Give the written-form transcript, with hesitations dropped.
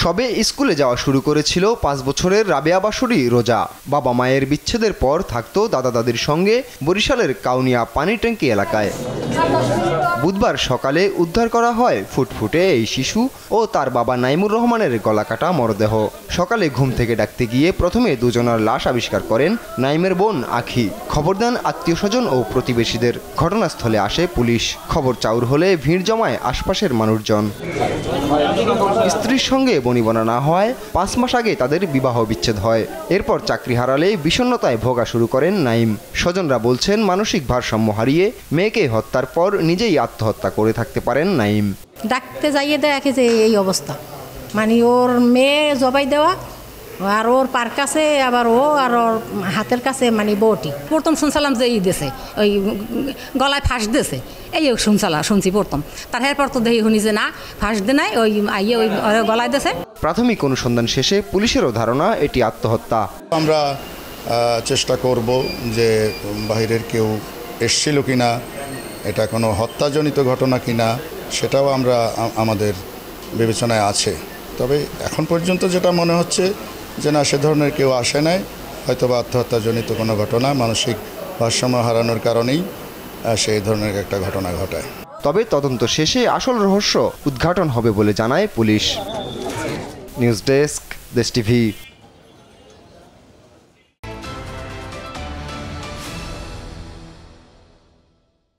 সবে স্কুলে যাওয়া শুরু করেছিল ৫ বছরের রাবেয়া বাসুরি রোজা। বাবা মায়ের বিচ্ছেদের পর থাকতো দাদা দাদির সঙ্গে বরিশালের কাউনিয়া পানি ট্যাঙ্কি এলাকায়। বুধবার সকালে উদ্ধার করা হয় ফুটফুটে এই শিশু ও তার বাবা নাইমুর রহমানের গলাকাটা মরদেহ। সকালে ঘুম থেকে ডাকতে গিয়ে প্রথমে দুজনের লাশ আবিষ্কার করেন নাইমের বোন আখি। খবর দেন আত্মীয় স্বজন ও প্রতিবেশীদের। ঘটনাস্থলে আসে পুলিশ। খবর চাউর হলে ভিড় জমায় আশপাশের মানুষজন। স্ত্রীর সঙ্গে বনিবনা না হওয়ায় ৫ মাস আগে তাদের বিবাহ বিচ্ছেদ হয়। এরপর চাকরি হারালে বিষণ্ণতায় ভোগা শুরু করেন নাইম। স্বজনরা বলছেন মানসিক ভারসাম্য হারিয়ে মেয়েকে হত্যার পর নিজেই আত্মহত্যা করে থাকতে পারেন নাইম। ডাকতে যাইয়ে দেখে যে এই অবস্থা, মানে ওর মেয়ে জবাই দেওয়া আর ওর পার কাছে আবার ও আর ওর হাতের কাছে মানে বউটি। প্রথম শুনছিলাম যে এই দেশে ওই গলায় ফাঁস দিয়েছে, এই শুনছি প্রথম। তার এরপর তো দেখি শুনি যে না ফাঁস দে নাই, ওই আইয়ে ওই গলায় দিয়েছে। প্রাথমিক অনুসন্ধান শেষে পুলিশেরও ধারণা এটি আত্মহত্যা। আমরা চেষ্টা করব যে বাহিরের কেউ এসছিল কিনা, এটা কোনো হত্যাজনিত ঘটনা কিনা সেটাও আমরা আমাদের বিবেচনায় আছে। তবে এখন পর্যন্ত যেটা মনে হচ্ছে যে না, সে ধরনের কেউ আসে নাই, হয়তো বা আত্মহত্যাজনিত কোনো ঘটনা, মানসিক ভারসাম্য হারানোর কারণেই সেই ধরনের একটা ঘটনা ঘটায়। তবে তদন্ত শেষে আসল রহস্য উদ্ঘাটন হবে বলে জানায় পুলিশ। নিউজ ডেস্ক, দেশ টিভি।